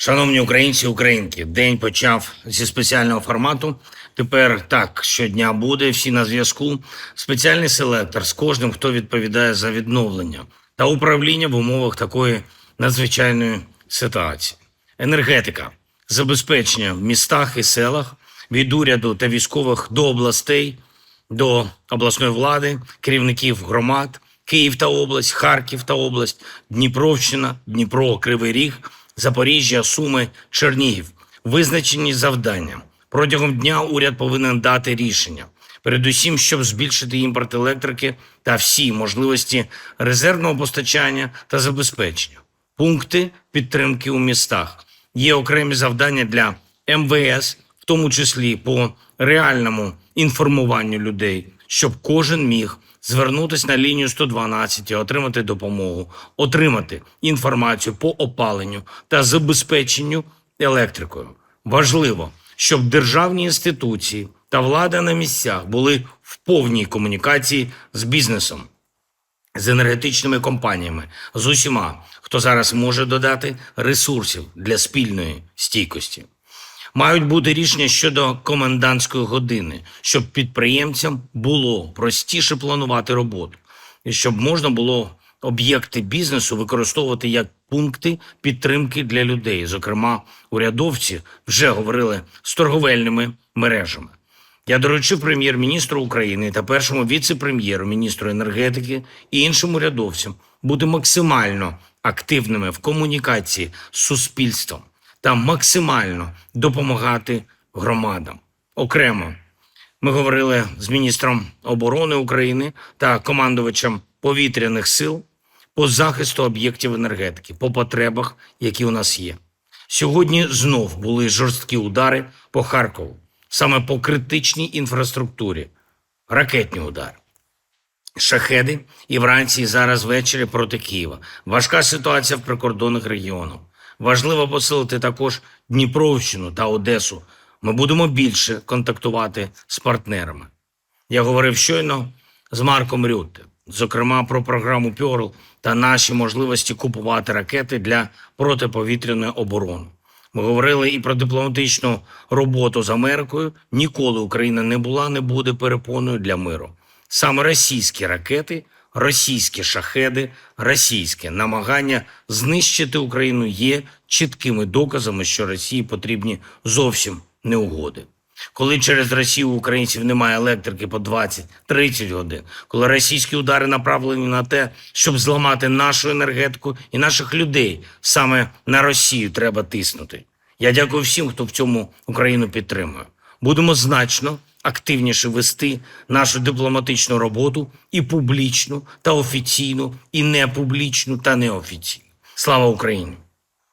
Шановні українці і українки, день почав зі спеціального формату. Тепер так щодня буде, всі на зв'язку. Спеціальний селектор з кожним, хто відповідає за відновлення та управління в умовах такої надзвичайної ситуації. Енергетика, забезпечення в містах і селах, від уряду та військових до областей, до обласної влади, керівників громад, Київ та область, Харків та область, Дніпровщина, Дніпро, Кривий Ріг, Запоріжжя, Суми, Чернігів. Визначені завдання. Протягом дня уряд повинен дати рішення. Передусім, щоб збільшити імпорт електрики та всі можливості резервного постачання та забезпечення. Пункти підтримки у містах. Є окремі завдання для МВС, в тому числі по реальному інформуванню людей, щоб кожен міг звернутися на лінію 112 і отримати допомогу, отримати інформацію по опаленню та забезпеченню електрикою. Важливо, щоб державні інституції та влада на місцях були в повній комунікації з бізнесом, з енергетичними компаніями, з усіма, хто зараз може додати ресурсів для спільної стійкості. Мають бути рішення щодо комендантської години, щоб підприємцям було простіше планувати роботу і щоб можна було об'єкти бізнесу використовувати як пункти підтримки для людей. Зокрема, урядовці вже говорили з торговельними мережами. Я доручив прем'єр-міністру України та першому віце-прем'єру, міністру енергетики і іншим урядовцям бути максимально активними в комунікації з суспільством та максимально допомагати громадам. Окремо ми говорили з міністром оборони України та командувачем повітряних сил по захисту об'єктів енергетики, по потребах, які у нас є. Сьогодні знов були жорсткі удари по Харкову, саме по критичній інфраструктурі, ракетні удари. Шахеди і вранці, і зараз ввечері проти Києва. Важка ситуація в прикордонних регіонах. Важливо посилити також Дніпровщину та Одесу. Ми будемо більше контактувати з партнерами. Я говорив щойно з Марком Рютте, зокрема про програму «Пьорл» та наші можливості купувати ракети для протиповітряної оборони. Ми говорили і про дипломатичну роботу з Америкою. Ніколи Україна не була, не буде перепоною для миру. Саме російські ракети, російські шахеди, російське намагання знищити Україну є чіткими доказами, що Росії потрібні зовсім не угоди. Коли через Росію у українців немає електрики по 20-30 годин, коли російські удари направлені на те, щоб зламати нашу енергетику і наших людей, саме на Росію треба тиснути. Я дякую всім, хто в цьому Україну підтримує. Будемо значно активніше вести нашу дипломатичну роботу і публічну, та офіційну, і непублічну, та неофіційну. Слава Україні!